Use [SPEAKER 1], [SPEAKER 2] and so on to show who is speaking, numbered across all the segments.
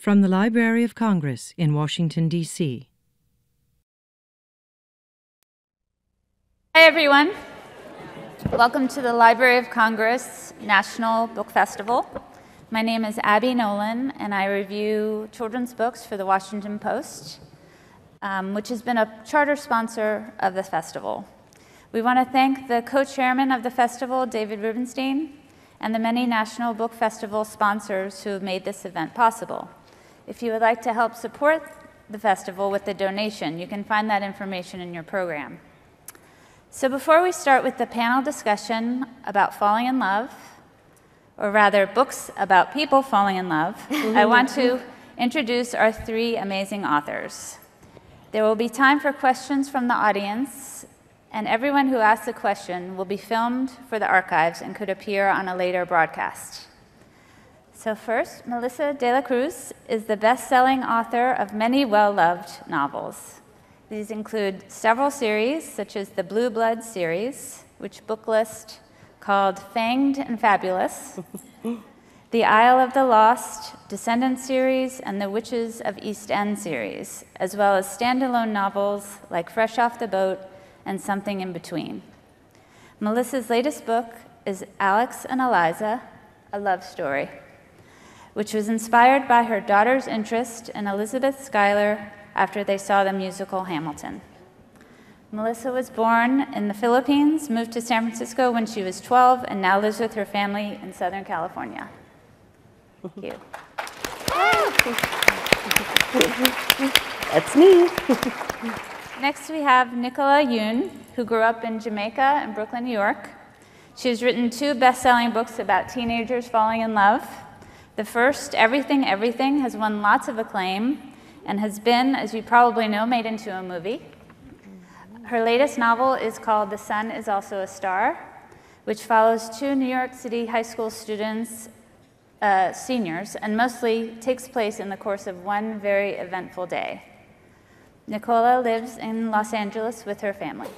[SPEAKER 1] From the Library of Congress in Washington, D.C.
[SPEAKER 2] Hi, everyone. Welcome to the Library of Congress National Book Festival. My name is Abby Nolan, and I review children's books for the Washington Post, which has been a charter sponsor of the festival. We want to thank the co-chairman of the festival, David Rubenstein, and the many National Book Festival sponsors who have made this event possible. If you would like to help support the festival with a donation, you can find that information in your program. So before we start with the panel discussion about falling in love, or rather books about people falling in love, I want to introduce our three amazing authors. There will be time for questions from the audience, and everyone who asks a question will be filmed for the archives and could appear on a later broadcast. So first, Melissa de la Cruz is the best-selling author of many well-loved novels. These include several series, such as the Blue Blood series, which book list called Fanged and Fabulous, the Isle of the Lost, Descendants series, and the Witches of East End series, as well as standalone novels like Fresh Off the Boat and Something in Between. Melissa's latest book is Alex and Eliza, a love story, which was inspired by her daughter's interest in Elizabeth Schuyler after they saw the musical Hamilton. Melissa was born in the Philippines, moved to San Francisco when she was 12, and now lives with her family in Southern California. Thank you.
[SPEAKER 3] That's me.
[SPEAKER 2] Next, we have Nicola Yoon, who grew up in Jamaica and Brooklyn, New York. She has written two best-selling books about teenagers falling in love. The first, Everything, Everything, has won lots of acclaim and has been, as you probably know, made into a movie. Her latest novel is called The Sun Is Also a Star, which follows two New York City high school students, seniors, and mostly takes place in the course of one very eventful day. Nicola lives in Los Angeles with her family.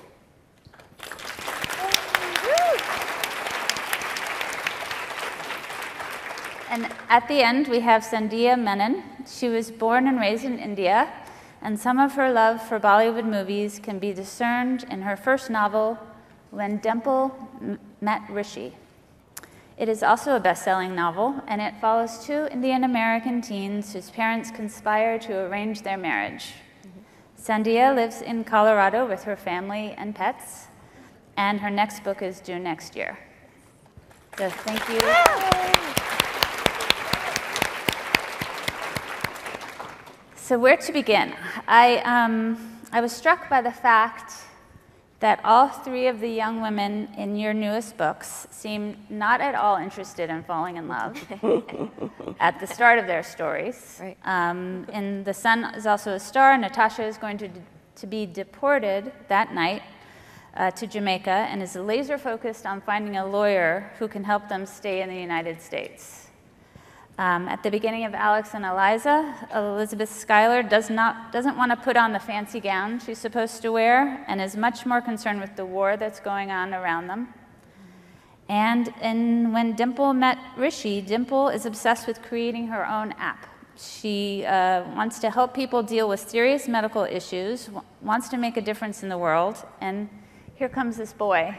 [SPEAKER 2] And at the end, we have Sandhya Menon. She was born and raised in India, and some of her love for Bollywood movies can be discerned in her first novel, When Dimple Met Rishi. It is also a best-selling novel, and it follows two Indian-American teens whose parents conspire to arrange their marriage. Sandhya lives in Colorado with her family and pets, and her next book is due next year. So thank you. So where to begin? I was struck by the fact that all three of the young women in your newest books seem not at all interested in falling in love at the start of their stories. Right. In The Sun Is Also a Star, Natasha is going to be deported that night to Jamaica and is laser focused on finding a lawyer who can help them stay in the United States. At the beginning of Alex and Eliza, Elizabeth Schuyler doesn't want to put on the fancy gown she's supposed to wear and is much more concerned with the war that's going on around them. And when Dimple met Rishi, Dimple is obsessed with creating her own app. She wants to help people deal with serious medical issues, wants to make a difference in the world, and here comes this boy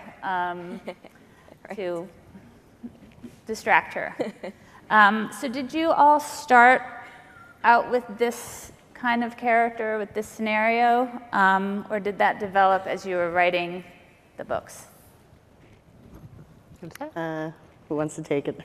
[SPEAKER 2] to distract her. So did you all start out with this kind of character, with this scenario, or did that develop as you were writing the books?
[SPEAKER 3] Who wants to take it?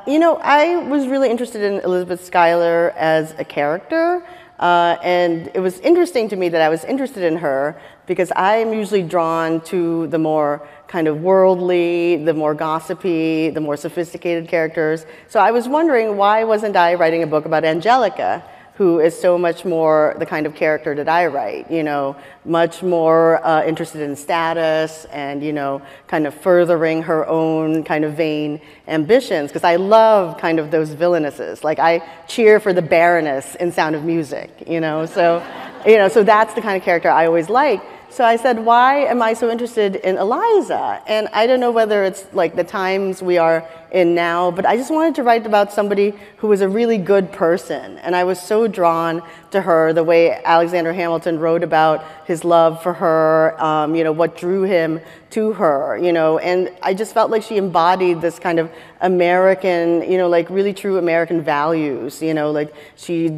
[SPEAKER 3] You know, I was really interested in Elizabeth Schuyler as a character, and it was interesting to me that I was interested in her because I'm usually drawn to the more kind of worldly, the more gossipy, the more sophisticated characters. So I was wondering, why wasn't I writing a book about Angelica, who is so much more the kind of character that I write, you know, much more interested in status and, you know, kind of furthering her own kind of vain ambitions, because I love kind of those villainesses. Like, I cheer for the Baroness in Sound of Music, you know, so that's the kind of character I always like. So I said, why am I so interested in Eliza? And I don't know whether it's like the times we are in now, but I just wanted to write about somebody who was a really good person. And I was so drawn to her, the way Alexander Hamilton wrote about his love for her, you know, what drew him to her, you know, and I just felt like she embodied this kind of American, you know, like really true American values, you know, like she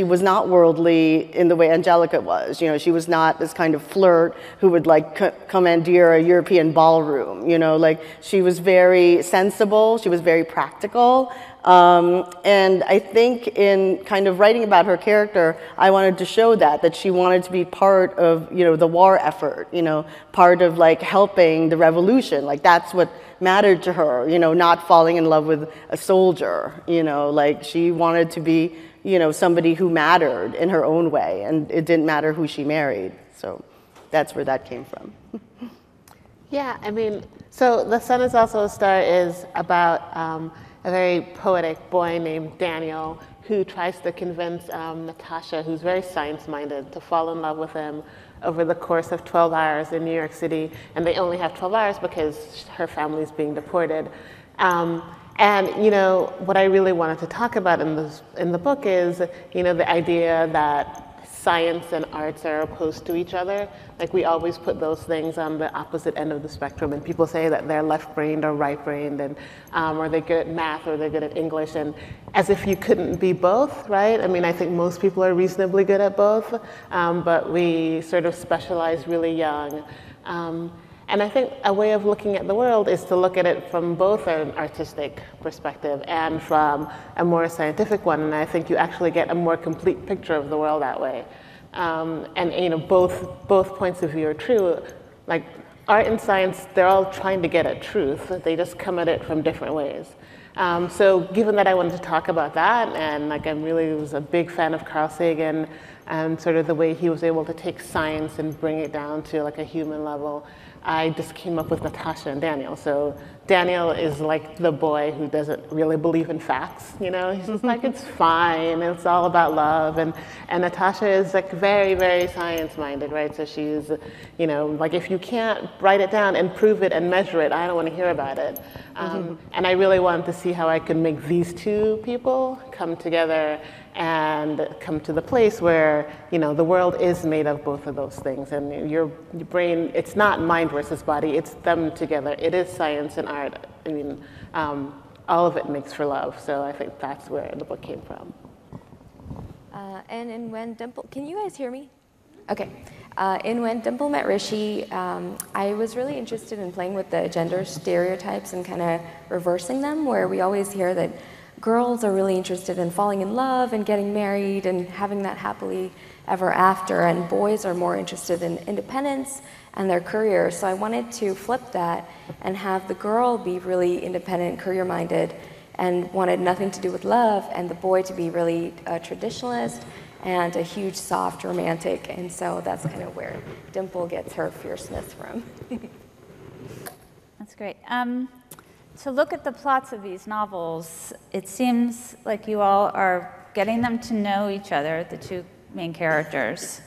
[SPEAKER 3] was not worldly in the way Angelica was, you know, she was not this kind of flirt who would like commandeer a European ballroom, you know, like she was very sensible, she was very practical. And I think in kind of writing about her character, I wanted to show that she wanted to be part of, you know, the war effort, you know, part of like helping the revolution. Like that's what mattered to her, you know, not falling in love with a soldier, you know, like she wanted to be, you know, somebody who mattered in her own way, and it didn't matter who she married. So that's where that came from.
[SPEAKER 4] Yeah, I mean, so The Sun Is Also a Star is about a very poetic boy named Daniel who tries to convince Natasha, who's very science-minded, to fall in love with him over the course of 12 hours in New York City. And they only have 12 hours because her family's being deported. And you know, what I really wanted to talk about in the book is, you know, the idea that science and arts are opposed to each other. Like we always put those things on the opposite end of the spectrum, and people say that they're left-brained or right-brained, and or they're good at math or they're good at English, and as if you couldn't be both, right? I mean, I think most people are reasonably good at both, but we sort of specialize really young. And I think a way of looking at the world is to look at it from both an artistic perspective and from a more scientific one. And I think you actually get a more complete picture of the world that way. And you know, both points of view are true. Like art and science, they're all trying to get at truth. They just come at it from different ways. So given that I wanted to talk about that, and like I really was a big fan of Carl Sagan and sort of the way he was able to take science and bring it down to like a human level, I just came up with Natasha and Daniel. So Daniel is like the boy who doesn't really believe in facts, you know? He's just like, it's fine, it's all about love. And Natasha is like very, very science-minded, right? So she's, you know, like if you can't write it down and prove it and measure it, I don't want to hear about it. And I really wanted to see how I could make these two people come together and come to the place where, you know, the world is made of both of those things. And your brain, it's not mind versus body, it's them together. It is science and art. I mean, all of it makes for love. So I think that's where the book came from.
[SPEAKER 5] And when Dimple, can you guys hear me? Okay. In When Dimple Met Rishi, I was really interested in playing with the gender stereotypes and kind of reversing them, where we always hear that girls are really interested in falling in love and getting married and having that happily ever after, and boys are more interested in independence and their careers. So I wanted to flip that and have the girl be really independent, career-minded, and wanted nothing to do with love, and the boy to be really a traditionalist and a huge soft romantic. And so that's kind of where Dimple gets her fierceness from.
[SPEAKER 2] That's great. To look at the plots of these novels, it seems like you all are getting them to know each other, the two main characters,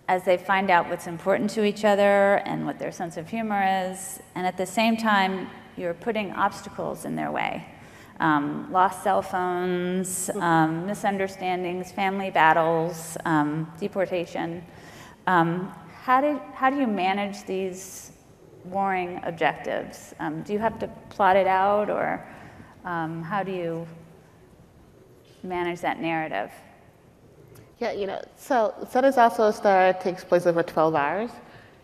[SPEAKER 2] as they find out what's important to each other and what their sense of humor is, and at the same time, you're putting obstacles in their way. Lost cell phones, misunderstandings, family battles, deportation. How do you manage these warring objectives? Do you have to plot it out, or how do you manage that narrative?
[SPEAKER 4] Yeah, you know, so Sun Is Also a Star takes place over 12 hours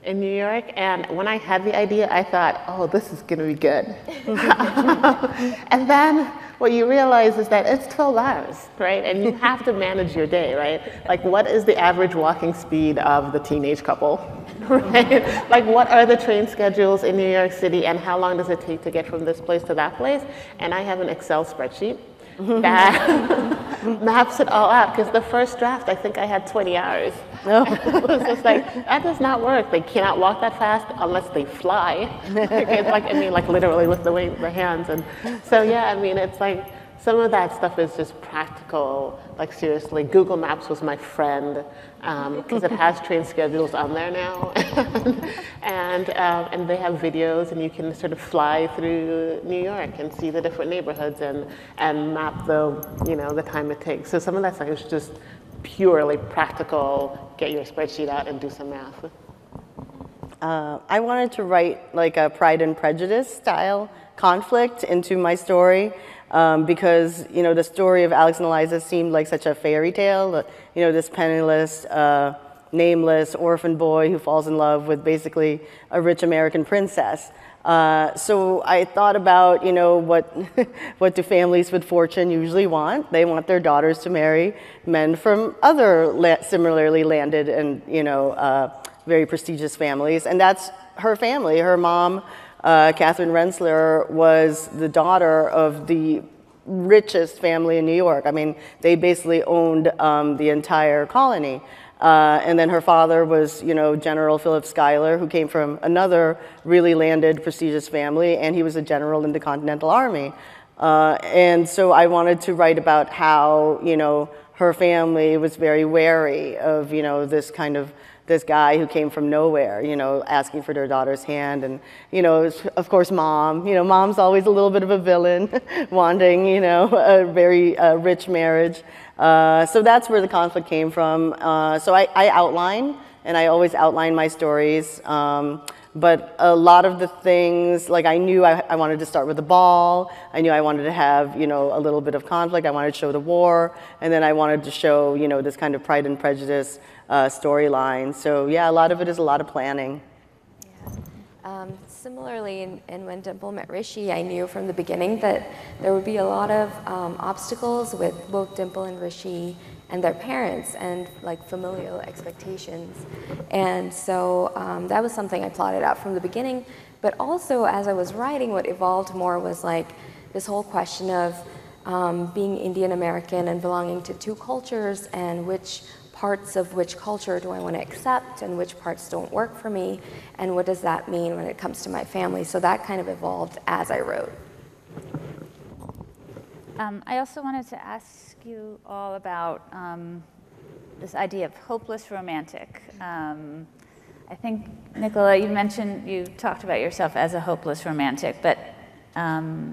[SPEAKER 4] in New York, and when I had the idea, I thought, oh, this is gonna be good. And then what you realize is that it's 12 hours, right? And you have to manage your day, right? Like, what is the average walking speed of the teenage couple, right? Like, what are the train schedules in New York City, and how long does it take to get from this place to that place? And I have an Excel spreadsheet that maps it all out, because the first draft, I think I had 20 hours. It was just like, that does not work. They cannot walk that fast unless they fly. It's like, I mean, like literally with the weight of their hands. And so, yeah, I mean, it's like some of that stuff is just practical, like seriously. Google Maps was my friend because it has train schedules on there now. And they have videos, and you can sort of fly through New York and see the different neighborhoods and map the time it takes. So some of that stuff is just purely practical, get your spreadsheet out and do some math.
[SPEAKER 3] I wanted to write like a Pride and Prejudice style conflict into my story because, the story of Alex and Eliza seemed like such a fairy tale. This penniless, nameless orphan boy who falls in love with basically a rich American princess. So I thought about, what do families with fortune usually want? They want their daughters to marry men from other similarly landed and, very prestigious families. And that's her family. Her mom, Catherine Rensselaer, was the daughter of the richest family in New York. I mean, they basically owned the entire colony. And then her father was, General Philip Schuyler, who came from another really landed, prestigious family, and he was a general in the Continental Army. And so I wanted to write about how, her family was very wary of, this guy who came from nowhere, asking for their daughter's hand. And, of course, mom. Mom's always a little bit of a villain, wanting, a very rich marriage. So that's where the conflict came from. So I outline, and I always outline my stories. But a lot of the things, like I knew I wanted to start with the ball. I knew I wanted to have, a little bit of conflict. I wanted to show the war. And then I wanted to show, this kind of Pride and Prejudice storyline. So yeah, a lot of it is a lot of planning.
[SPEAKER 5] Yeah. Similarly, in When Dimple Met Rishi, I knew from the beginning that there would be a lot of obstacles with both Dimple and Rishi and their parents and like familial expectations. And so that was something I plotted out from the beginning. But also as I was writing, what evolved more was like this whole question of being Indian American and belonging to two cultures, and which parts of which culture do I want to accept and which parts don't work for me, and what does that mean when it comes to my family. So that kind of evolved as I wrote.
[SPEAKER 2] I also wanted to ask you all about this idea of hopeless romantic. I think, Nicola, you talked about yourself as a hopeless romantic, but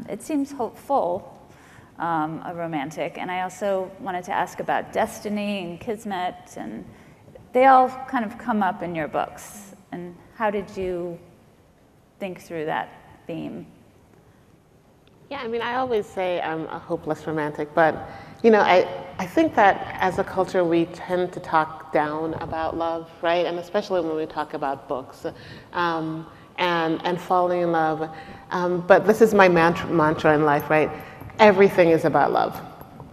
[SPEAKER 2] it seems hopeful, a romantic. And I also wanted to ask about destiny and kismet, and they all kind of come up in your books. And how did you think through that theme?
[SPEAKER 4] Yeah, I mean, I always say I'm a hopeless romantic, but I think that as a culture we tend to talk down about love, right? And especially when we talk about books and falling in love. But this is my mantra in life, right? Everything is about love.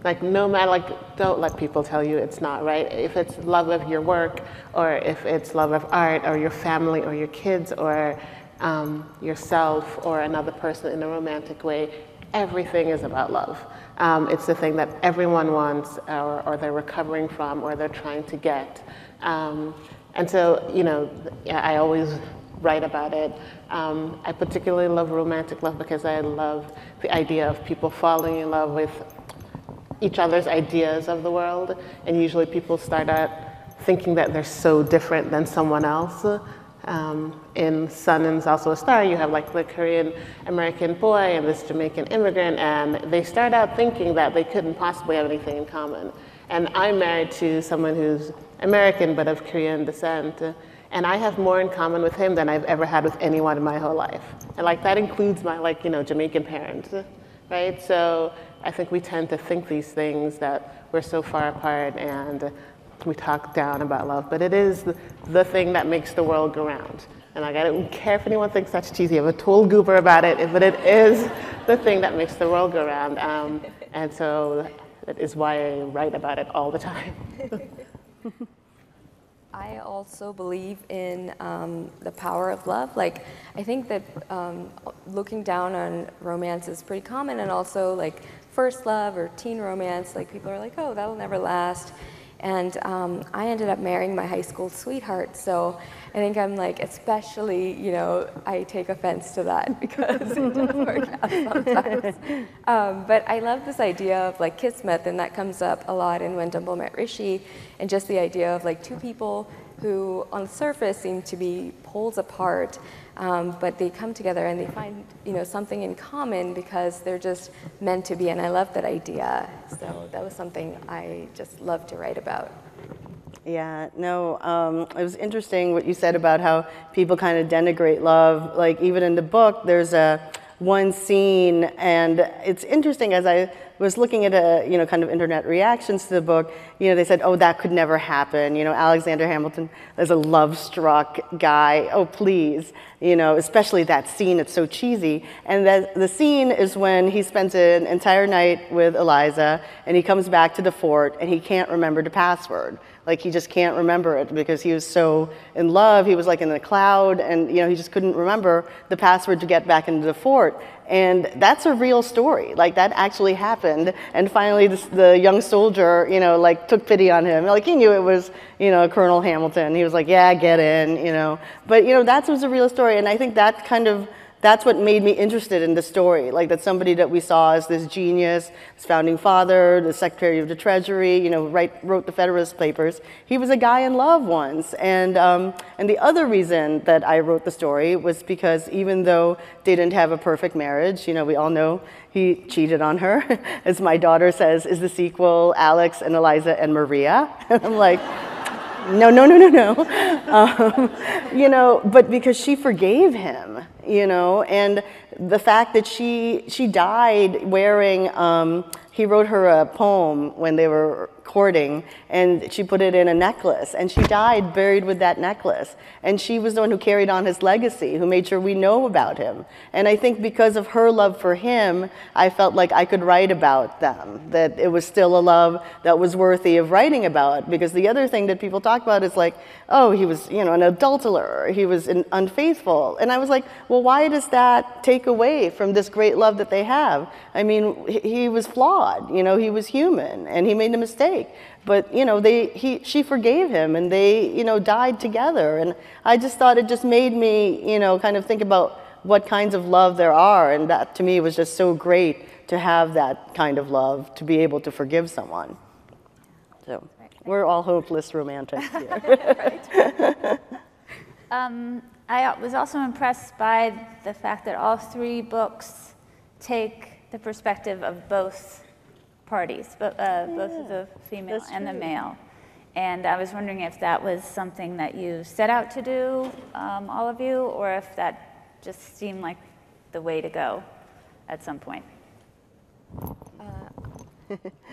[SPEAKER 4] Like no matter, don't let people tell you it's not, right? If it's love of your work, or if it's love of art, or your family, or your kids, or yourself, or another person in a romantic way, everything is about love. It's the thing that everyone wants, or they're recovering from, or they're trying to get. And so, I always write about it. I particularly love romantic love because I love the idea of people falling in love with each other's ideas of the world. And usually people start out thinking that they're so different than someone else. In Sun and Also a Star, you have like the Korean American boy and this Jamaican immigrant, and they start out thinking that they couldn't possibly have anything in common. And I'm married to someone who's American but of Korean descent, and I have more in common with him than I've ever had with anyone in my whole life. And like that includes my Jamaican parents, right? So I think we tend to think these things that we're so far apart, and we talk down about love, but it is the thing that makes the world go round. And I don't care if anyone thinks that's cheesy. I'm a total goober about it, but it is the thing that makes the world go round. And so that is why I write about it all the time.
[SPEAKER 5] I also believe in the power of love. Like, I think that looking down on romance is pretty common, and also like first love or teen romance, like people are like, oh, that'll never last. And I ended up marrying my high school sweetheart, so I think I'm like, especially, you know, I take offense to that because it does work out sometimes. But I love this idea of like kismet, and that comes up a lot in When Dimple Met Rishi, and just the idea of like two people who on the surface seem to be poles apart, but they come together and they find, you know, something in common because they're just meant to be, and I love that idea. So that was something I just love to write about.
[SPEAKER 3] Yeah, no, it was interesting what you said about how people kind of denigrate love. Like even in the book, there's one scene, and it's interesting as I was looking at kind of internet reactions to the book, you know, they said, oh, that could never happen. You know, Alexander Hamilton is a love-struck guy. Oh, please. You know, especially that scene, it's so cheesy. And the scene is when he spends an entire night with Eliza, and he comes back to the fort, and he can't remember the password. Like, he just can't remember it because he was so in love. He was like in the cloud, and, you know, he just couldn't remember the password to get back into the fort. And that's a real story. Like, that actually happened. And finally, the young soldier, you know, like, took pity on him. Like, he knew it was, you know, Colonel Hamilton. He was like, yeah, get in, you know. But, you know, that was a real story. And I think that kind of, that's what made me interested in the story. Like, that somebody that we saw as this genius, this founding father, the Secretary of the Treasury, you know, wrote the Federalist Papers. He was a guy in love once. And the other reason that I wrote the story was because even though they didn't have a perfect marriage, you know, we all know he cheated on her. As my daughter says, is the sequel Alex and Eliza and Maria? And I'm like, no, no, no, no, no. You know, but because she forgave him, you know, and the fact that she died wearing, he wrote her a poem when they were courting, and she put it in a necklace, and she died buried with that necklace. And she was the one who carried on his legacy, who made sure we know about him. And I think because of her love for him, I felt like I could write about them, that it was still a love that was worthy of writing about. Because the other thing that people talk about is like, oh, he was, you know, an adulterer, he was unfaithful. And I was like, well, why does that take away from this great love that they have? I mean, he was flawed, you know, he was human, and he made a mistake. But, you know, she forgave him, and they, you know, died together. And I just thought it just made me, you know, kind of think about what kinds of love there are. And that, to me, was just so great to have that kind of love, to be able to forgive someone. So we're all hopeless romantics here.
[SPEAKER 2] I was also impressed by the fact that all three books take the perspective of both parties, both of the female and the male. And I was wondering if that was something that you set out to do, all of you, or if that just seemed like the way to go at some point.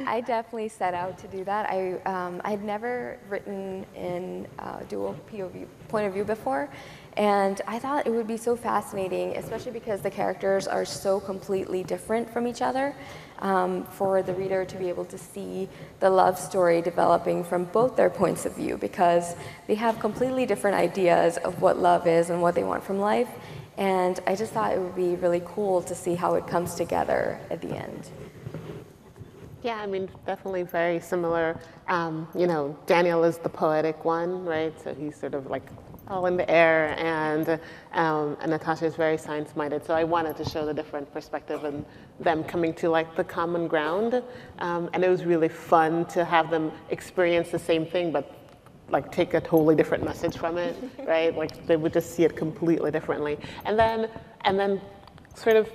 [SPEAKER 5] I definitely set out to do that. I'd never written in dual POV point of view before, and I thought it would be so fascinating, especially because the characters are so completely different from each other, for the reader to be able to see the love story developing from both their points of view, because they have completely different ideas of what love is and what they want from life, and I just thought it would be really cool to see how it comes together at the end.
[SPEAKER 4] Yeah, I mean, definitely very similar. You know, Daniel is the poetic one, right? So he's sort of like all in the air, and Natasha is very science-minded. So I wanted to show the different perspective and them coming to like the common ground. And it was really fun to have them experience the same thing, but like take a totally different message from it, right? Like they would just see it completely differently. And then sort of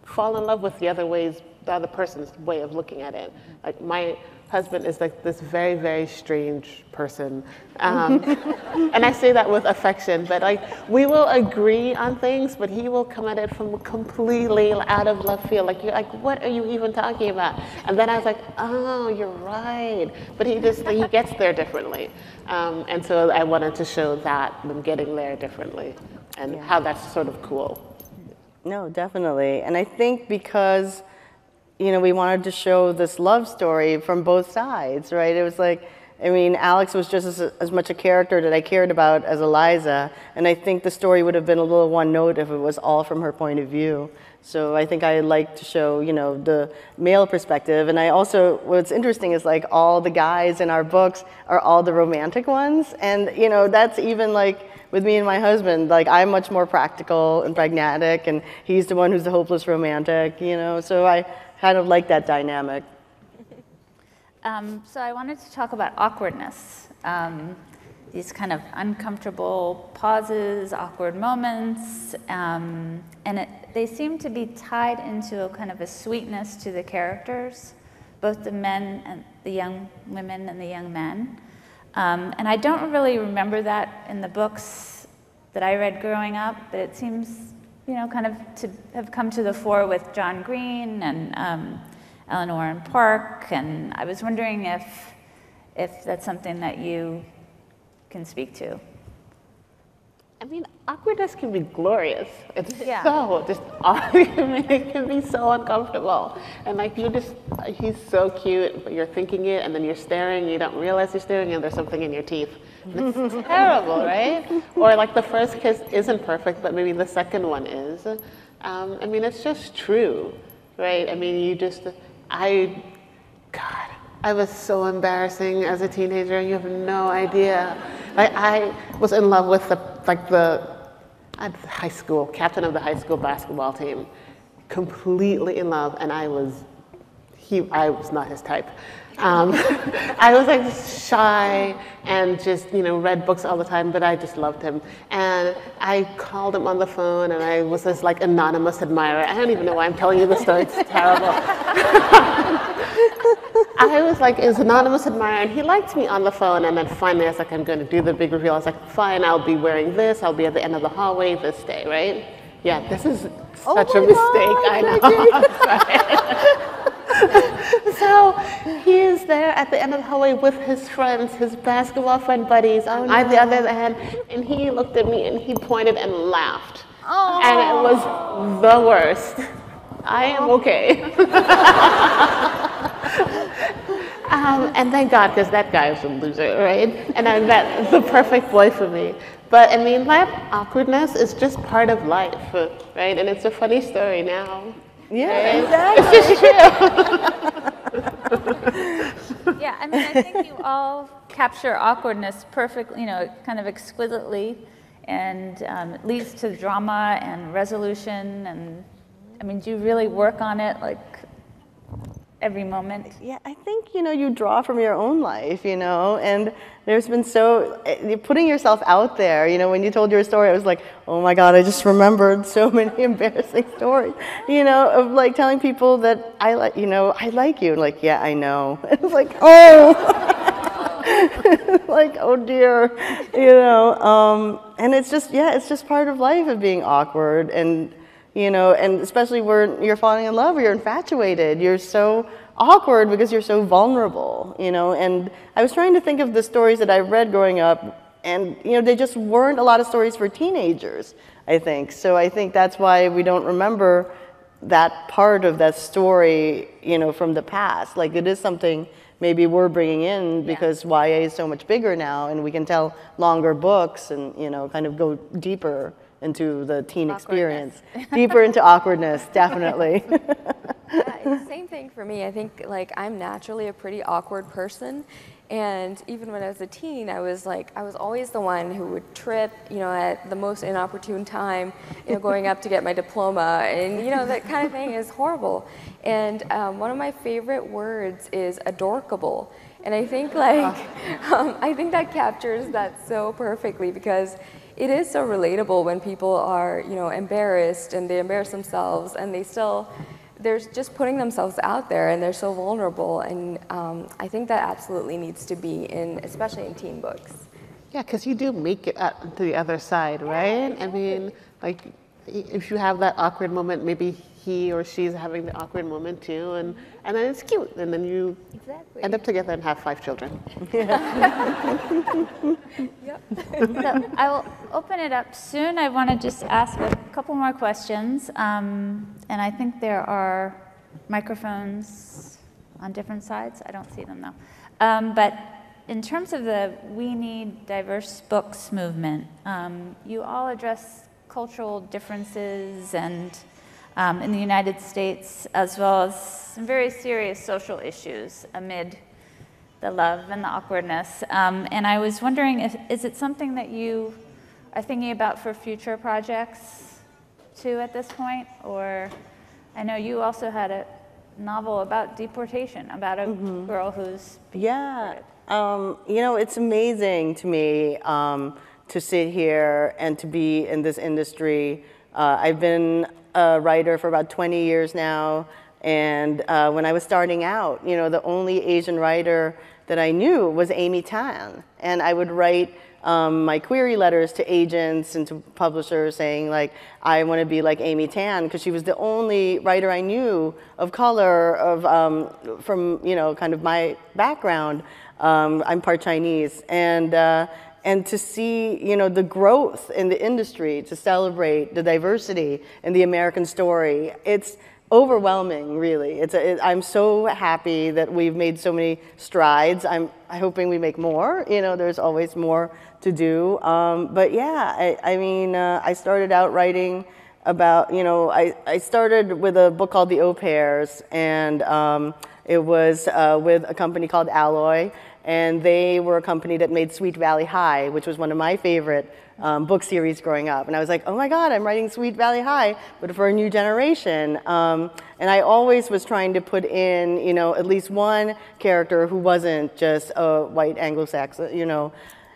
[SPEAKER 4] fall in love with the other person's way of looking at it. Like my husband is like this very, very strange person. And I say that with affection, but like we will agree on things, but he will come at it from completely out of left field. Like you're like, what are you even talking about? And then I was like, oh, you're right. But he gets there differently. And so I wanted to show that, them getting there differently, and how that's sort of cool.
[SPEAKER 3] No, definitely. And I think because, you know, we wanted to show this love story from both sides, right? It was like, I mean, Alex was just as much a character that I cared about as Eliza, and I think the story would have been a little one note if it was all from her point of view. So I think I like to show, you know, the male perspective. And I also, what's interesting is like all the guys in our books are all the romantic ones. And, you know, that's even like with me and my husband, like I'm much more practical and pragmatic, and he's the one who's the hopeless romantic, you know. So I kind of like that dynamic.
[SPEAKER 2] So I wanted to talk about awkwardness. These kind of uncomfortable pauses, awkward moments, and they seem to be tied into a kind of a sweetness to the characters, both the men and the young women and the young men. And I don't really remember that in the books that I read growing up, but it seems, you know, kind of to have come to the fore with John Green and Eleanor Park, and I was wondering if that's something that you can speak to.
[SPEAKER 4] I mean, awkwardness can be glorious. It's
[SPEAKER 2] Yeah.
[SPEAKER 4] so just awkward. I mean, it can be so uncomfortable. And like he's so cute, but you're thinking it, and then you're staring, you don't realize you're staring, and there's something in your teeth. And it's terrible, right? Or like the first kiss isn't perfect, but maybe the second one is. I mean, it's just true, right? I mean, God, I was so embarrassing as a teenager. You have no idea. Like I was in love with the high school captain of the high school basketball team, completely in love, and I was not his type. I was like shy and just, you know, read books all the time, but I just loved him. And I called him on the phone, and I was this like anonymous admirer. I don't even know why I'm telling you this story. It's terrible. I was like his anonymous admirer, and he liked me on the phone. And then finally, I was like, I'm going to do the big reveal. I was like, fine, I'll be wearing this. I'll be at the end of the hallway this day, right? Yeah, this is such a mistake. I know. So he is there at the end of the hallway with his friends, his basketball friend buddies. I'm at the other end, and he looked at me and he pointed and laughed. Oh. And it was the worst. I am okay. And thank God, because that guy was a loser, right? And I met the perfect boy for me. But I mean, that awkwardness is just part of life, right? And it's a funny story now.
[SPEAKER 3] Yeah,
[SPEAKER 4] right?
[SPEAKER 3] exactly.
[SPEAKER 4] It's just true.
[SPEAKER 2] Yeah, I mean, I think you all capture awkwardness perfectly, you know, kind of exquisitely, and it leads to drama and resolution. And I mean, do you really work on it like every moment?
[SPEAKER 3] Yeah, I think, you know, you draw from your own life, you know, and there's been you're putting yourself out there, you know. When you told your story, I was like, oh my God, I just remembered so many embarrassing stories, you know, of like telling people that I like you, and like, yeah, I know. It's like, oh, like, oh dear, you know, and it's just part of life of being awkward, and you know, and especially when you're falling in love or you're infatuated, you're so awkward because you're so vulnerable, you know. And I was trying to think of the stories that I read growing up, and you know, they just weren't a lot of stories for teenagers, I think. So I think that's why we don't remember that part of that story, you know, from the past. Like, it is something maybe we're bringing in because YA is so much bigger now, and we can tell longer books and, you know, kind of go deeper into the teen experience. Deeper into awkwardness, definitely.
[SPEAKER 5] Yeah, it's the same thing for me. I think like I'm naturally a pretty awkward person, and even when I was a teen, I was always the one who would trip, you know, at the most inopportune time, you know, going up to get my diploma, and you know, that kind of thing is horrible. And one of my favorite words is adorkable, and I think like I think that captures that so perfectly, because it is so relatable when people are, you know, embarrassed and they embarrass themselves, and they're just putting themselves out there, and they're so vulnerable. And I think that absolutely needs to be in, especially in teen books.
[SPEAKER 4] Yeah, because you do make it to the other side, right? I mean, like, if you have that awkward moment, maybe he or she's having the awkward moment too, and then it's cute, and then you end up together and have 5 children.
[SPEAKER 2] Yep. So I will open it up soon. I want to just ask a couple more questions, and I think there are microphones on different sides. I don't see them though. But in terms of the We Need Diverse Books movement, you all address cultural differences and in the United States, as well as some very serious social issues amid the love and the awkwardness. And I was wondering, is it something that you are thinking about for future projects too at this point? Or I know you also had a novel about deportation, about a girl who's being deported.
[SPEAKER 3] You know, it's amazing to me to sit here and to be in this industry. I've been a writer for about 20 years now, and when I was starting out, you know, the only Asian writer that I knew was Amy Tan, and I would write my query letters to agents and to publishers saying, like, I want to be like Amy Tan, because she was the only writer I knew of color, from, you know, kind of my background. I'm part Chinese, and to see, you know, the growth in the industry, to celebrate the diversity in the American story, it's overwhelming, really. I'm so happy that we've made so many strides. I'm hoping we make more. You know, there's always more to do. But yeah, I mean, I started out writing about, you know, I started with a book called The Au Pairs, and it was with a company called Alloy, and they were a company that made Sweet Valley High, which was one of my favorite book series growing up. And I was like, oh my God, I'm writing Sweet Valley High, but for a new generation. And I always was trying to put in, you know, at least one character who wasn't just a white Anglo-Saxon, you know.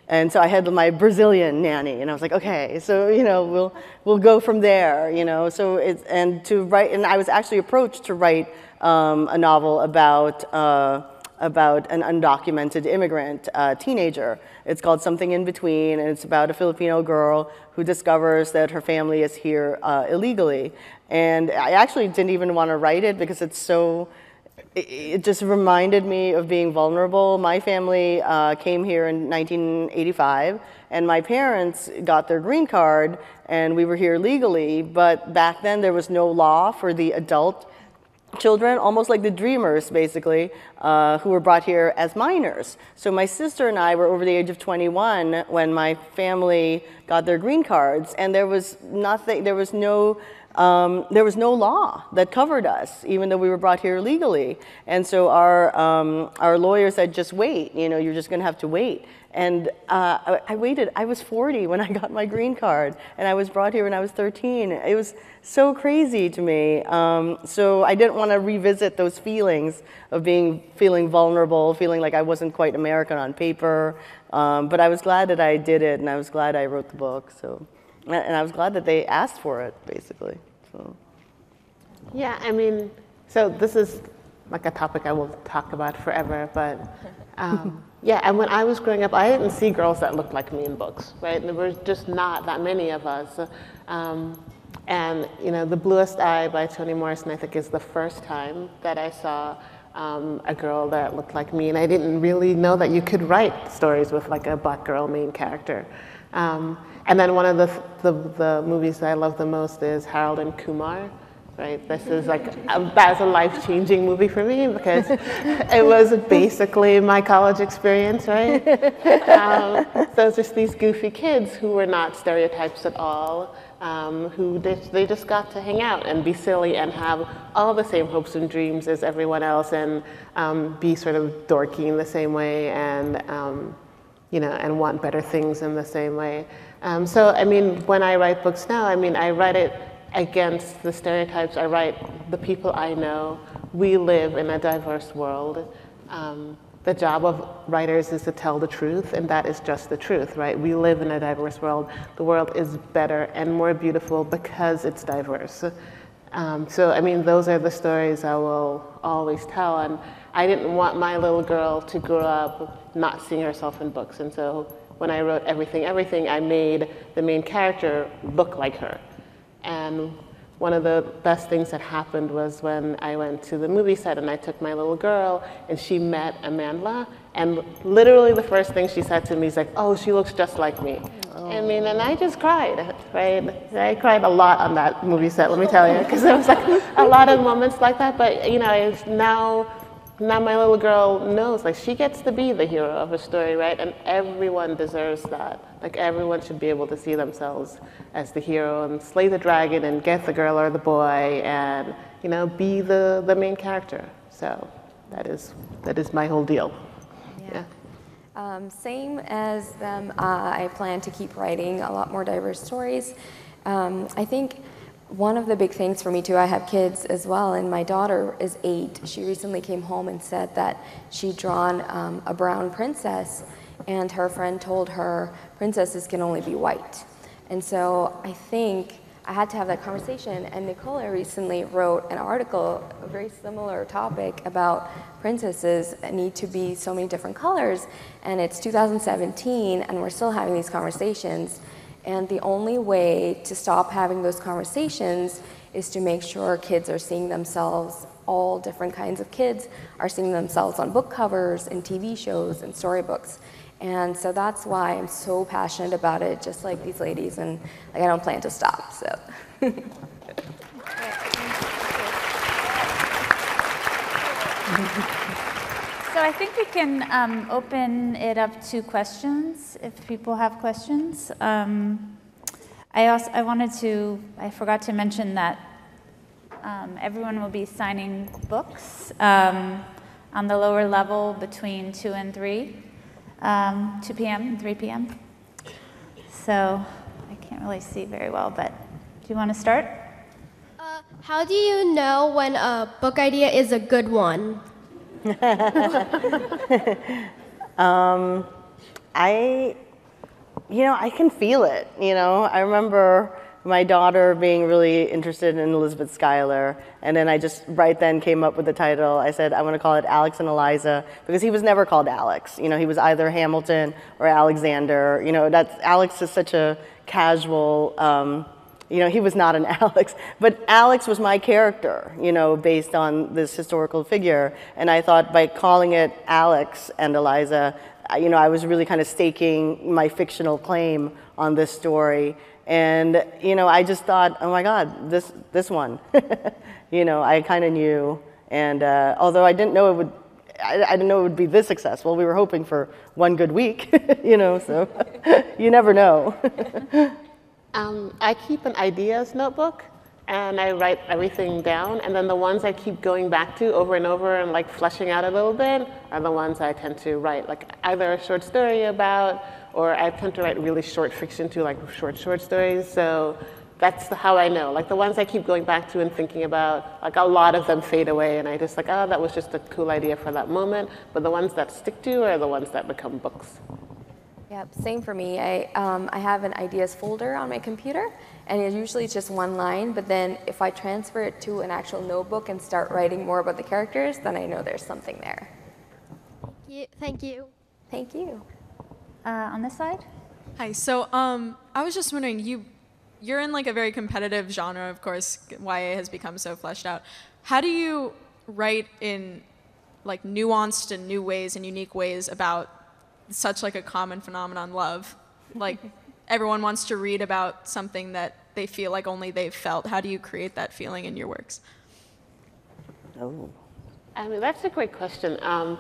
[SPEAKER 3] And so I had my Brazilian nanny, and I was like, okay, so, you know, we'll go from there, you know. So it's, and to write, and I was actually approached to write a novel about an undocumented immigrant teenager. It's called Something in Between, and it's about a Filipino girl who discovers that her family is here illegally. And I actually didn't even want to write it because it's so, it just reminded me of being vulnerable. My family came here in 1985, and my parents got their green card, and we were here legally, but back then there was no law for the adult children, almost like the Dreamers, basically, who were brought here as minors. So my sister and I were over the age of 21 when my family got their green cards, and there was nothing, there was no law that covered us, even though we were brought here legally. And so our lawyer said, just wait, you know, you're just gonna have to wait. And I waited. I was 40 when I got my green card, and I was brought here when I was 13. It was so crazy to me. So I didn't want to revisit those feelings of feeling vulnerable, feeling like I wasn't quite American on paper. But I was glad that I did it, and I was glad I wrote the book. So, and I was glad that they asked for it, basically. So.
[SPEAKER 4] Yeah, I mean, so this is like a topic I will talk about forever, but yeah, and when I was growing up, I didn't see girls that looked like me in books, right? There were just not that many of us. And, you know, The Bluest Eye by Toni Morrison, I think, is the first time that I saw a girl that looked like me, and I didn't really know that you could write stories with like a black girl main character. And then one of the movies that I love the most is Harold and Kumar. Right, this is like, that was a life-changing movie for me because it was basically my college experience, right? So it's just these goofy kids who were not stereotypes at all, who they just got to hang out and be silly and have all the same hopes and dreams as everyone else, and be sort of dorky in the same way, and you know, and want better things in the same way. So I mean, when I write books now, I mean, I write it against the stereotypes. I write the people I know. We live in a diverse world. The job of writers is to tell the truth, and that is just the truth, right? We live in a diverse world. The world is better and more beautiful because it's diverse. So, I mean, those are the stories I will always tell, and I didn't want my little girl to grow up not seeing herself in books, and so when I wrote Everything, Everything, I made the main character look like her. And one of the best things that happened was when I went to the movie set and I took my little girl and she met Amanda, and literally the first thing she said to me is like, oh, she looks just like me. Oh. I mean, and I just cried, right? I cried a lot on that movie set, let me tell you, because there was like a lot of moments like that. But, you know, now now my little girl knows, like, she gets to be the hero of a story, right? And everyone deserves that. Like, everyone should be able to see themselves as the hero and slay the dragon and get the girl or the boy and, you know, be the main character. So that is my whole deal. Yeah.
[SPEAKER 5] Same as them, I plan to keep writing a lot more diverse stories. I think one of the big things for me too, I have kids as well, and my daughter is 8. She recently came home and said that she'd drawn a brown princess, and her friend told her princesses can only be white. And so I think I had to have that conversation, and Nicola recently wrote an article, a very similar topic, about princesses need to be so many different colors, and it's 2017, and we're still having these conversations. And the only way to stop having those conversations is to make sure kids are seeing themselves, all different kinds of kids are seeing themselves on book covers and TV shows and storybooks. And so that's why I'm so passionate about it, just like these ladies, and like I don't plan to stop, so.
[SPEAKER 2] So I think we can open it up to questions if people have questions. I forgot to mention that everyone will be signing books on the lower level between 2 and 3, 2 p.m. and 3 p.m. So I can't really see very well, but do you want to start?
[SPEAKER 6] How do you know when a book idea is a good one?
[SPEAKER 3] I can feel it, I remember my daughter being really interested in Elizabeth Schuyler, and then I just right then came up with the title. I said, I want to call it Alex and Eliza, because he was never called Alex. He was either Hamilton or Alexander. Alex is such a casual, he was not an Alex, but Alex was my character, based on this historical figure. And I thought by calling it Alex and Eliza, I was really kind of staking my fictional claim on this story. And, I just thought, oh my God, this one, I kind of knew. And although I didn't know it would be this successful. We were hoping for one good week, so you never know.
[SPEAKER 4] I keep an ideas notebook, and I write everything down, and then the ones I keep going back to over and over and like fleshing out a little bit are the ones I tend to write, like either a short story about, or I tend to write really short fiction too, like short stories. So that's how I know. Like the ones I keep going back to and thinking about, like a lot of them fade away, and I just like, oh, that was just a cool idea for that moment. But the ones that stick to are the ones that become books.
[SPEAKER 5] Yeah, same for me. I have an ideas folder on my computer, and it usually it's just one line, but then if I transfer it to an actual notebook and start writing more about the characters, then I know there's something there.
[SPEAKER 6] Thank you.
[SPEAKER 5] Thank you.
[SPEAKER 2] On this side?
[SPEAKER 7] Hi, so I was just wondering, you're in like a very competitive genre, of course, YA has become so fleshed out. How do you write in like nuanced and new ways and unique ways about such like a common phenomenon, love? Like everyone wants to read about something that they feel like only they've felt. How do you create that feeling in your works?
[SPEAKER 3] Oh.
[SPEAKER 4] I mean, that's a great question. I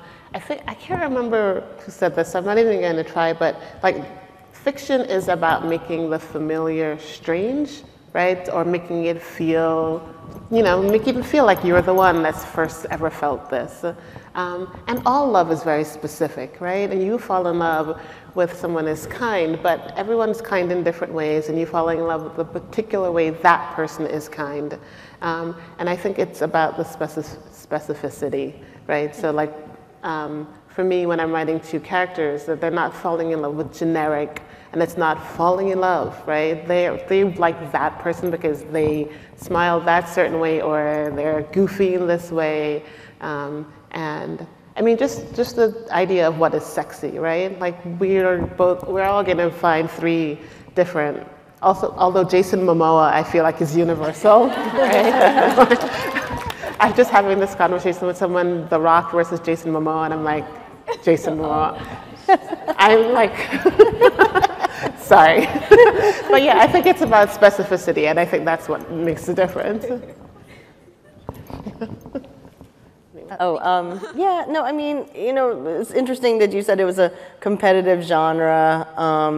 [SPEAKER 4] can't remember who said this, so I'm not even going to try, but like fiction is about making the familiar strange, right? Or making it feel, making it feel like you're the one that's first ever felt this. And all love is very specific, right? And you fall in love with someone who's kind, but everyone's kind in different ways, and you fall in love with the particular way that person is kind. And I think it's about the specificity, right? So like, for me, when I'm writing two characters, that they're not falling in love with generic, and it's not falling in love, right? They like that person because they smile that certain way, or they're goofy in this way. And I mean, just the idea of what is sexy, right? Like we're all gonna find 3 different, also, although Jason Momoa, I feel like is universal, right? I'm just having this conversation with someone, The Rock versus Jason Momoa, and I'm like, Jason Momoa. I'm like, sorry. But yeah, I think it's about specificity, and I think that's what makes the difference.
[SPEAKER 3] Yeah, no, I mean, it's interesting that you said it was a competitive genre.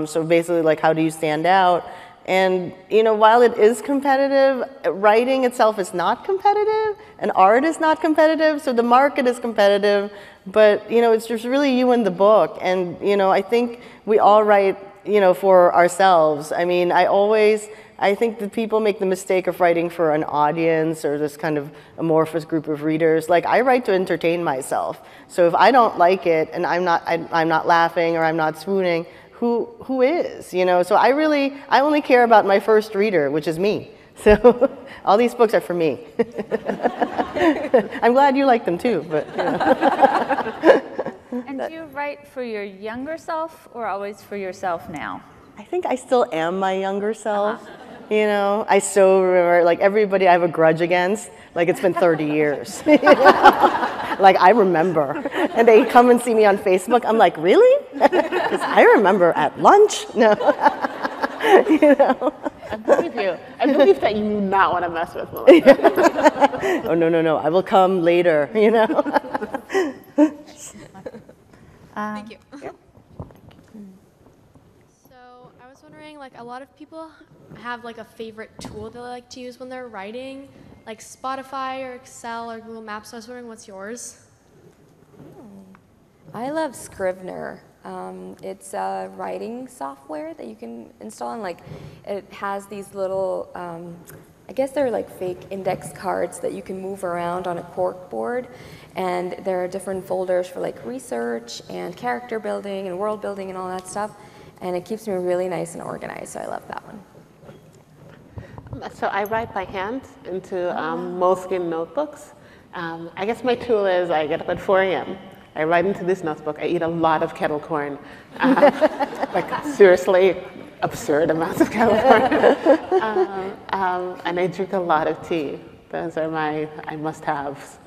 [SPEAKER 3] So basically, like, how do you stand out? And, while it is competitive, writing itself is not competitive, and art is not competitive, so the market is competitive, but, it's just really you and the book. And, I think we all write, for ourselves. I mean, I think that people make the mistake of writing for an audience or this kind of amorphous group of readers. Like, I write to entertain myself. So if I don't like it and I'm not laughing or I'm not swooning, who is? So I only care about my first reader, which is me. So all these books are for me. I'm glad you like them too, but.
[SPEAKER 2] And do you write for your younger self or always for yourself now?
[SPEAKER 3] I think I still am my younger self. I so remember, like, everybody I have a grudge against, like, it's been 30 years. Like, I remember. And they come and see me on Facebook. I'm like, really? Because I remember at lunch. No.
[SPEAKER 4] I believe you. I believe that you do not want to mess with Melissa.
[SPEAKER 3] Oh, no. I will come later,
[SPEAKER 7] Thank you.
[SPEAKER 6] I was wondering, like, a lot of people have like a favorite tool they like to use when they're writing, like Spotify or Excel or Google Maps. So I was wondering, what's yours?
[SPEAKER 5] I love Scrivener. It's a writing software that you can install, and like it has these little, I guess they're like fake index cards that you can move around on a cork board, and there are different folders for like research and character building and world building and all that stuff, and it keeps me really nice and organized, so I love that one.
[SPEAKER 4] So I write by hand into moleskin notebooks. I guess my tool is I get up at 4 a.m. I write into this notebook. I eat a lot of kettle corn, like seriously absurd amounts of kettle corn, and I drink a lot of tea. Those are my must-haves.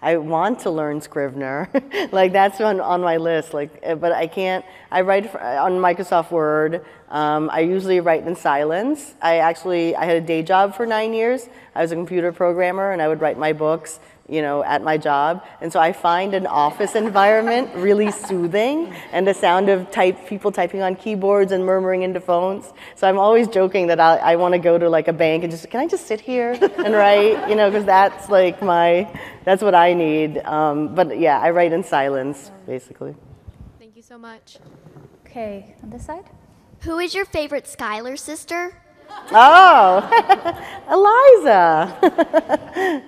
[SPEAKER 3] I want to learn Scrivener, like that's on my list. Like, but I can't. I write on Microsoft Word. I usually write in silence. I had a day job for 9 years. I was a computer programmer, and I would write my books, at my job. And so I find an office environment really soothing, and the sound of people typing on keyboards and murmuring into phones. So I'm always joking that I want to go to like a bank and can I just sit here and write, because that's like that's what I need. But yeah, I write in silence, basically.
[SPEAKER 6] Thank you so much.
[SPEAKER 2] Okay, on this side?
[SPEAKER 6] Who is your favorite Schuyler sister?
[SPEAKER 3] Oh, Eliza,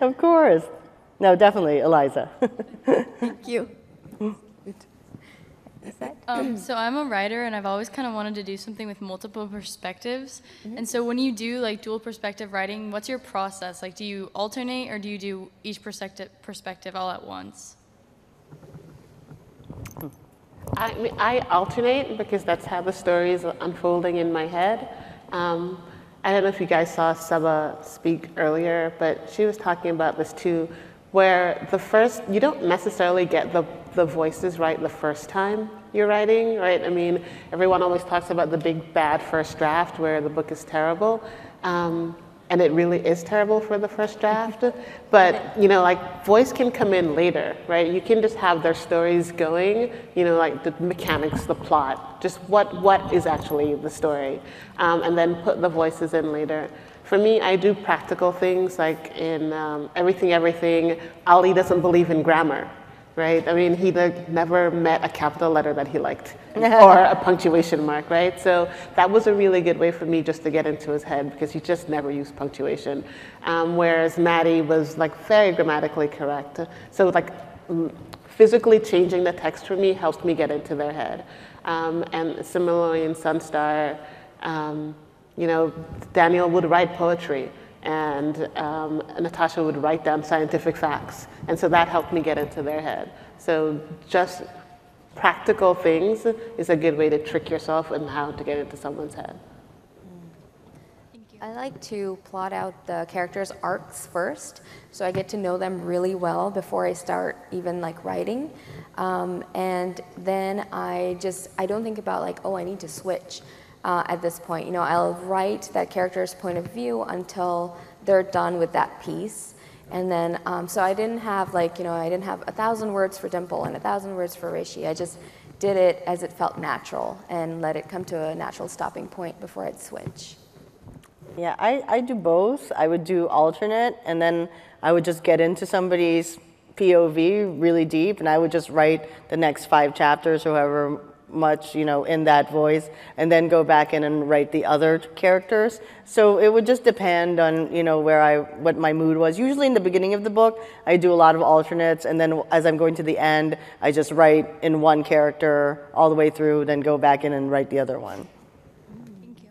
[SPEAKER 3] of course. No, definitely Eliza.
[SPEAKER 6] Thank you.
[SPEAKER 8] So I'm a writer, and I've always kind of wanted to do something with multiple perspectives. And so when you do like dual perspective writing, what's your process? Like, do you alternate, or do you do each perspective all at once?
[SPEAKER 4] I alternate because that's how the story is unfolding in my head. I don't know if you guys saw Saba speak earlier, but she was talking about this too, where you don't necessarily get the voices right the first time you're writing, right? I mean, everyone always talks about the big bad first draft where the book is terrible. And it really is terrible for the first draft. But, like voice can come in later, right? You can just have their stories going, like the mechanics, the plot, just what is actually the story, and then put the voices in later. For me, I do practical things like in Everything, Ali doesn't believe in grammar, right? I mean, he never met a capital letter that he liked or a punctuation mark, right? So that was a really good way for me just to get into his head because he just never used punctuation. Whereas Maddie was like very grammatically correct. So like physically changing the text for me helped me get into their head. And similarly in Sunstar, Daniel would write poetry, and Natasha would write down scientific facts. And so that helped me get into their head. So just practical things is a good way to trick yourself in how to get into someone's head.
[SPEAKER 5] I like to plot out the characters' arcs first, so I get to know them really well before I start even like writing. And then I don't think about like, oh, I need to switch. At this point, I'll write that character's point of view until they're done with that piece, And then, so I didn't have I didn't have 1,000 words for Dimple and 1,000 words for Rishi. I just did it as it felt natural and let it come to a natural stopping point before I'd switch.
[SPEAKER 3] Yeah, I do both. I would do alternate, and then I would just get into somebody's POV really deep, and I would just write the next 5 chapters, however much, in that voice, and then go back in and write the other characters. So it would just depend on, what my mood was. Usually in the beginning of the book, I do a lot of alternates, and then as I'm going to the end, I just write in one character all the way through, then go back in and write the other one.
[SPEAKER 8] Thank you.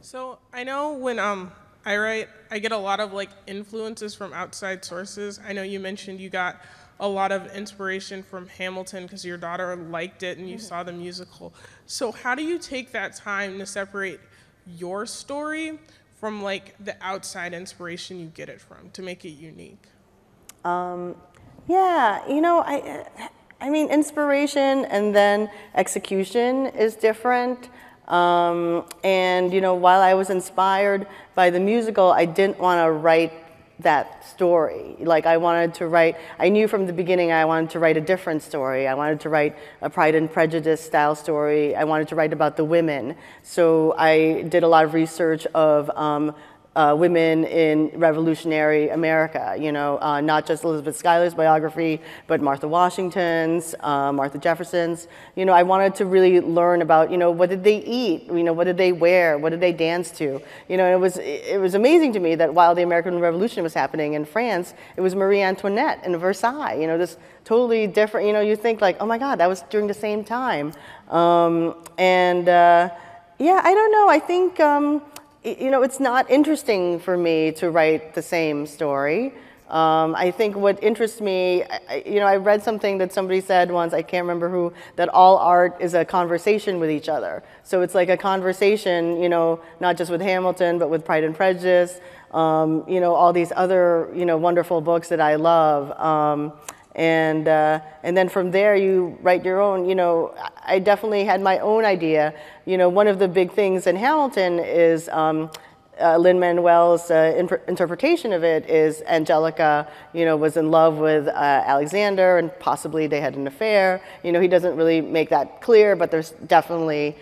[SPEAKER 9] So I know when I write, I get a lot of influences from outside sources. I know you mentioned you got a lot of inspiration from Hamilton because your daughter liked it and you saw the musical. So how do you take that time to separate your story from the outside inspiration you get it from to make it unique?
[SPEAKER 3] Yeah, I mean, inspiration and then execution is different. And while I was inspired by the musical, I didn't want to write that story. I knew from the beginning I wanted to write a different story. I wanted to write a Pride and Prejudice style story. I wanted to write about the women. So I did a lot of research of women in revolutionary America, not just Elizabeth Schuyler's biography, but Martha Washington's, Martha Jefferson's. I wanted to really learn about, what did they eat? What did they wear? What did they dance to? It was amazing to me that while the American Revolution was happening in France, it was Marie Antoinette in Versailles, this totally different, you think oh my God, that was during the same time. Yeah, I don't know, I think, it's not interesting for me to write the same story. I think what interests me, I read something that somebody said once, I can't remember who, that all art is a conversation with each other. So it's like a conversation, not just with Hamilton, but with Pride and Prejudice, all these other, wonderful books that I love. And then from there you write your own, I definitely had my own idea. One of the big things in Hamilton is Lin-Manuel's interpretation of it is Angelica, was in love with Alexander and possibly they had an affair. He doesn't really make that clear, but there's definitely,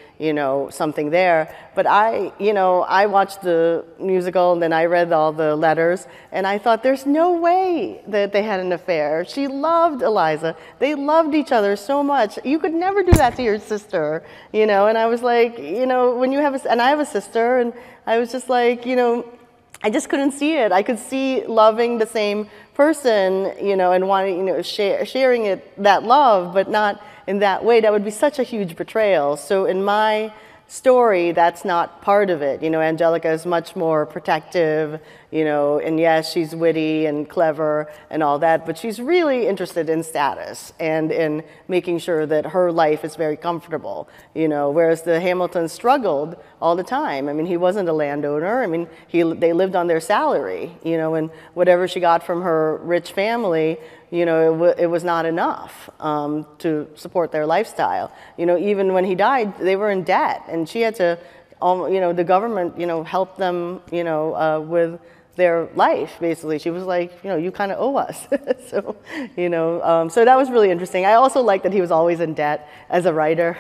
[SPEAKER 3] something there. But I watched the musical and then I read all the letters and I thought there's no way that they had an affair. She loved Eliza. They loved each other so much. You could never do that to your sister, and I was like, when you have and I have a sister and I was just like, I just couldn't see it. I could see loving the same person, and wanting, sharing that love, but not in that way. That would be such a huge betrayal. So in my story, that's not part of it. Angelica is much more protective, and yes, she's witty and clever and all that, but she's really interested in status and in making sure that her life is very comfortable, whereas the Hamiltons struggled all the time. I mean, he wasn't a landowner. I mean, they lived on their salary, and whatever she got from her rich family, it was not enough to support their lifestyle. Even when he died, they were in debt, and she had to, the government, help them, with their life, basically. She was like, you kind of owe us. So, so that was really interesting. I also like that he was always in debt as a writer.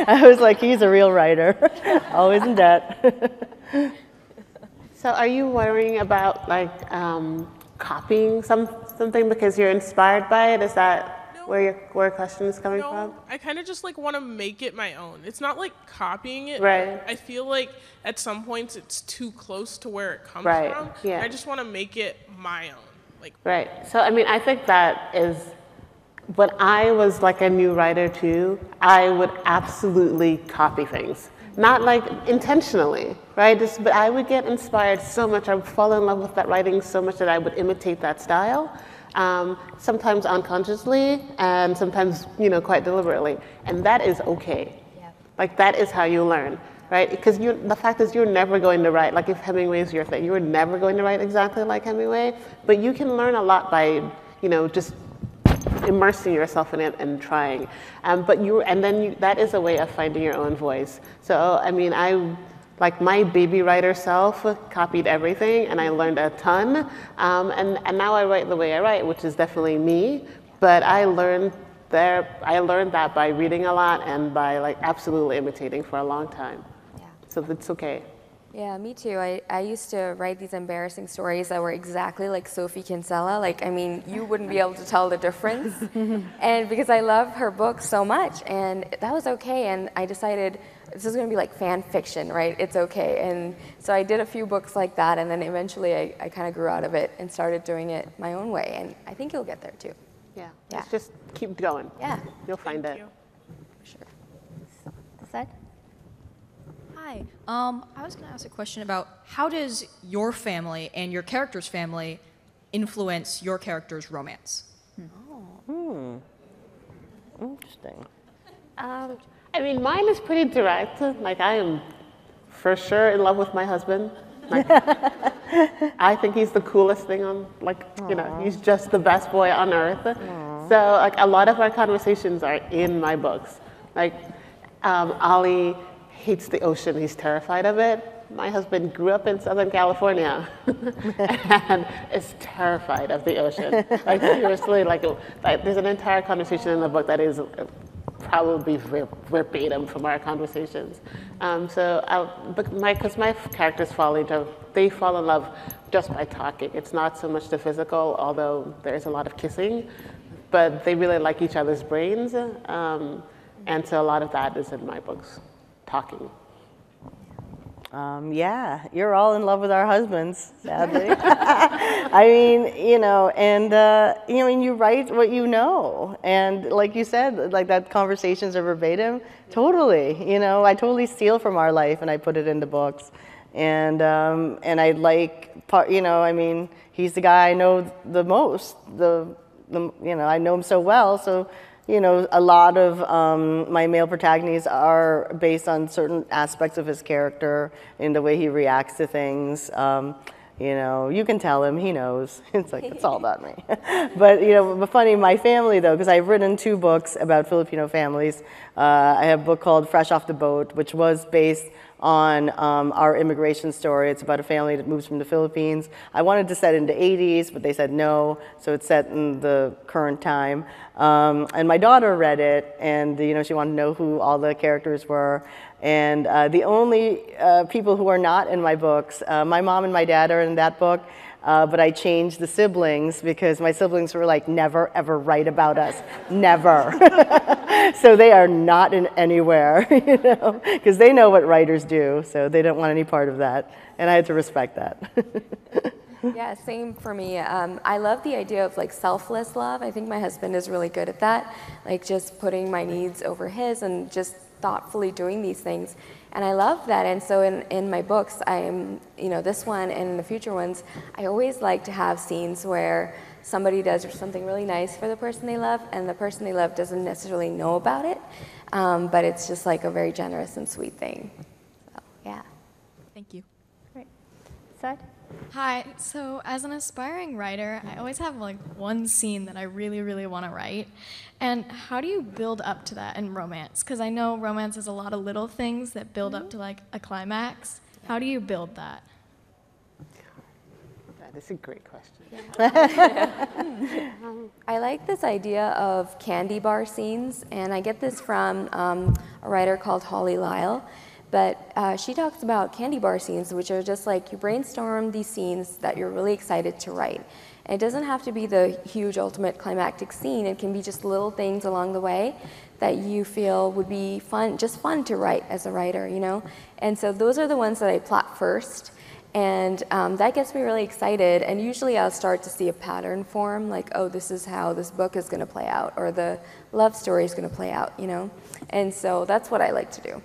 [SPEAKER 3] I was like, he's a real writer, always in debt.
[SPEAKER 4] So are you worrying about copying something because you're inspired by it? Is that where your question is coming from?
[SPEAKER 9] I kind of just want to make it my own. It's not like copying it.
[SPEAKER 4] Right.
[SPEAKER 9] I feel like at some points it's too close to where it comes
[SPEAKER 4] right.
[SPEAKER 9] from.
[SPEAKER 4] Yeah.
[SPEAKER 9] I just want to make it my own.
[SPEAKER 4] Right. So I mean, I think that is when I was a new writer too, I would absolutely copy things. Not intentionally, right? But I would get inspired so much. I would fall in love with that writing so much that I would imitate that style. Sometimes unconsciously and sometimes, quite deliberately. And that is okay. Yeah. That is how you learn, right? Because the fact is you're never going to write, if Hemingway's your thing, you're never going to write exactly like Hemingway, but you can learn a lot by, just immersing yourself in it and trying. That is a way of finding your own voice. So, I mean, like my baby writer self copied everything, and I learned a ton. And now I write the way I write, which is definitely me. But I learned that by reading a lot and by like absolutely imitating for a long time.
[SPEAKER 5] Yeah.
[SPEAKER 4] So it's okay.
[SPEAKER 5] Yeah, me too. I used to write these embarrassing stories that were exactly like Sophie Kinsella. Like, I mean, you wouldn't be able to tell the difference. And because I love her book so much, and that was okay. And I decided this is going to be like fan fiction, right? It's okay. And so I did a few books like that, and then eventually I kind of grew out of it and started doing it my own way. And I think you'll get there too.
[SPEAKER 4] Yeah.
[SPEAKER 5] Yeah.
[SPEAKER 4] Let's just keep going.
[SPEAKER 5] Yeah.
[SPEAKER 4] You'll find it.
[SPEAKER 5] For sure.
[SPEAKER 2] Said?
[SPEAKER 10] Hi. I was going to ask a question about how does your family and your character's family influence your character's romance?
[SPEAKER 3] Interesting.
[SPEAKER 4] I mean, mine is pretty direct. Like, I am for sure in love with my husband. Like, I think he's the coolest thing on, like, you know, he's just the best boy on earth. So, like, a lot of our conversations are in my books. Like, Ali hates the ocean. He's terrified of it. My husband grew up in Southern California and is terrified of the ocean. Like, seriously, like there's an entire conversation in the book that is probably verbatim from our conversations. Because my characters fall in love just by talking. It's not so much the physical, although there's a lot of kissing, but they really like each other's brains. And so a lot of that is in my books, talking.
[SPEAKER 3] Yeah, you're all in love with our husbands, sadly. I mean, you know, and you write what you know, and like you said, like that conversations are verbatim. Totally, you know, I totally steal from our life and I put it into books, and I like, you know, I mean, he's the guy I know the most. You know, I know him so well, so. You know, a lot of my male protagonists are based on certain aspects of his character and the way he reacts to things. You know, you can tell him, he knows. It's like, it's all about me. But, you know, but funny, my family, though, because I've written 2 books about Filipino families. I have a book called Fresh Off the Boat, which was based on our immigration story. It's about a family that moves from the Philippines. I wanted to set it in the 80s, but they said no, so it's set in the current time. And my daughter read it, and you know, she wanted to know who all the characters were. And the only people who are not in my books, my mom and my dad are in that book, but I changed the siblings because my siblings were like, never ever write about us, never. So they are not in anywhere, you know, because they know what writers do, so they don't want any part of that, and I had to respect that.
[SPEAKER 5] Yeah, same for me. I love the idea of like selfless love. I think my husband is really good at that, like just putting my needs over his and just thoughtfully doing these things. And I love that. And so in my books, I am, you know, this one and in the future ones, I always like to have scenes where somebody does something really nice for the person they love, and the person they love doesn't necessarily know about it, but it's just like a very generous and sweet thing. So, yeah.
[SPEAKER 10] Thank you.
[SPEAKER 2] Great. Said?
[SPEAKER 6] Hi. So as an aspiring writer, I always have like one scene that I really, really want to write. And how do you build up to that in romance? Because I know romance is a lot of little things that build up to like a climax. How do you build that?
[SPEAKER 4] That is a great question.
[SPEAKER 5] I like this idea of candy bar scenes, and I get this from a writer called Holly Lyle. But she talks about candy bar scenes, which are just like you brainstorm these scenes that you're really excited to write. And it doesn't have to be the huge ultimate climactic scene. It can be just little things along the way that you feel would be fun, just fun to write as a writer, you know? And so those are the ones that I plot first. And that gets me really excited. And usually I'll start to see a pattern form, like, oh, this is how this book is going to play out, or the love story is going to play out, you know? And so that's what I like to do.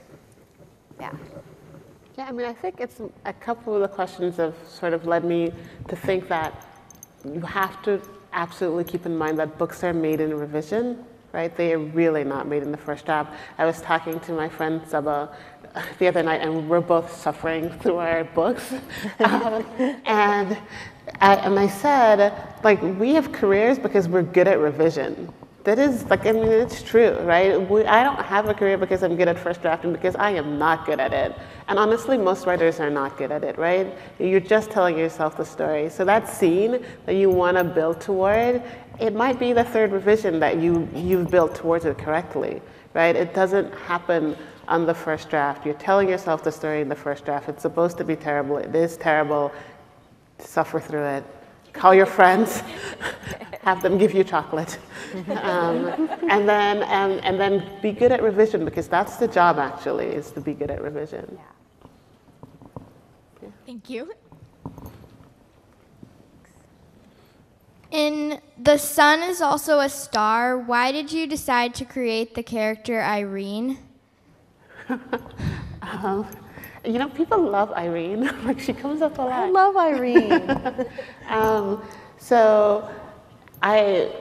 [SPEAKER 5] Yeah.
[SPEAKER 4] Yeah, I mean, I think it's a couple of the questions have sort of led me to think that you have to absolutely keep in mind that books are made in revision, right? They are really not made in the first draft. I was talking to my friend Saba the other night, and we're both suffering through our books. And I said, like, we have careers because we're good at revision. that is, like, I mean, it's true, right? I don't have a career because I'm good at first drafting, because I am not good at it. And honestly, most writers are not good at it, right? You're just telling yourself the story. So that scene that you want to build toward, it might be the third revision that you've built towards it correctly, right? It doesn't happen on the first draft. You're telling yourself the story in the first draft. It's supposed to be terrible. It is terrible. Suffer through it. Call your friends, have them give you chocolate, and then be good at revision, because that's the job, actually, is to be good at revision.
[SPEAKER 6] Yeah. Thank you.
[SPEAKER 11] In The Sun is Also a Star, why did you decide to create the character Irene?
[SPEAKER 4] You know, people love Irene. Like, she comes up a lot.
[SPEAKER 3] I love Irene.
[SPEAKER 4] So I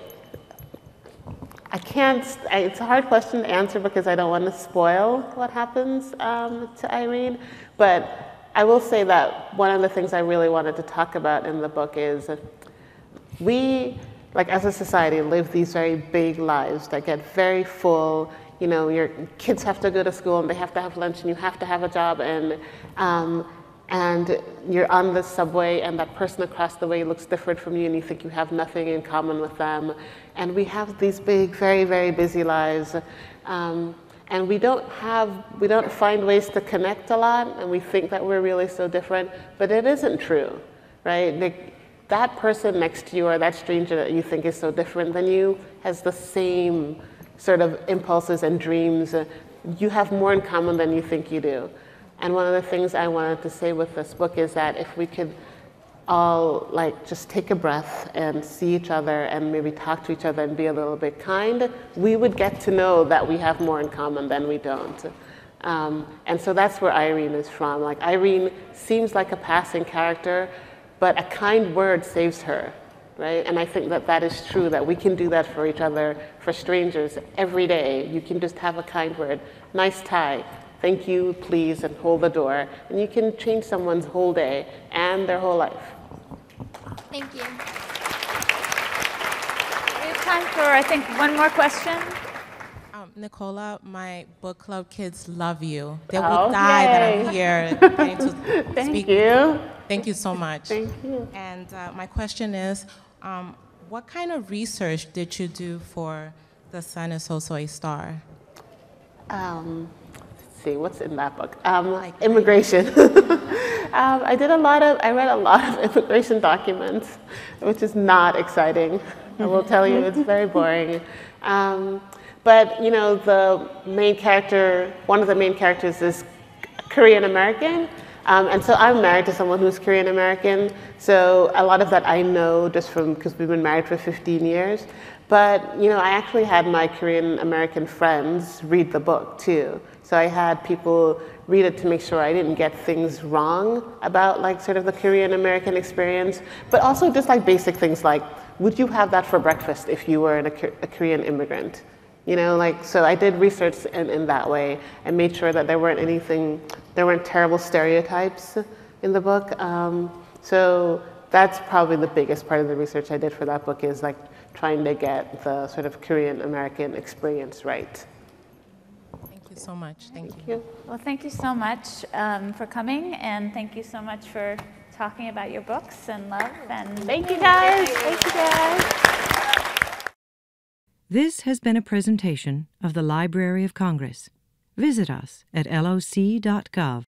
[SPEAKER 4] can't, it's a hard question to answer because I don't want to spoil what happens to Irene. But I will say that one of the things I really wanted to talk about in the book is we, like, as a society, live these very big lives that get very full. You know, your kids have to go to school and they have to have lunch and you have to have a job, and you're on the subway and that person across the way looks different from you and you think you have nothing in common with them. And we have these big, very, very busy lives. And we don't find ways to connect a lot, and we think that we're really so different, but it isn't true, right? Like, that person next to you or that stranger that you think is so different than you has the same sort of impulses and dreams. You have more in common than you think you do. And one of the things I wanted to say with this book is that if we could all, like, just take a breath and see each other and maybe talk to each other and be a little bit kind, we would get to know that we have more in common than we don't. And so that's where Irene is from. Like, Irene seems like a passing character, but a kind word saves her. Right? And I think that that is true, that we can do that for each other, for strangers, every day. You can just have a kind word, nice tie, thank you, please, and hold the door. And you can change someone's whole day and their whole life.
[SPEAKER 11] Thank you.
[SPEAKER 2] We have time for, I think, one more question.
[SPEAKER 12] Nicola, my book club kids love you. They will die that I'm here getting to speak.
[SPEAKER 4] Thank you.
[SPEAKER 12] Thank you so much.
[SPEAKER 4] Thank you.
[SPEAKER 12] And my question is, what kind of research did you do for The Sun is Also a Star?
[SPEAKER 4] Let's see, what's in that book? Immigration. I read a lot of immigration documents, which is not exciting. I will tell you, it's very boring. But, you know, one of the main characters is Korean American. And so I'm married to someone who's Korean American. So a lot of that I know just because we've been married for 15 years. But, you know, I actually had my Korean American friends read the book too. So I had people read it to make sure I didn't get things wrong about, like, sort of the Korean American experience. But also just, like, basic things like, would you have that for breakfast if you were a Korean immigrant? You know, like, so I did research in that way and made sure that there weren't terrible stereotypes in the book. So that's probably the biggest part of the research I did for that book, is, like, trying to get the sort of Korean American experience right.
[SPEAKER 12] Thank you so much. Thank you.
[SPEAKER 2] Well, thank you so much for coming, and thank you so much for talking about your books and love. And thank you, guys. Thank you, guys.
[SPEAKER 1] This has been a presentation of the Library of Congress. Visit us at loc.gov.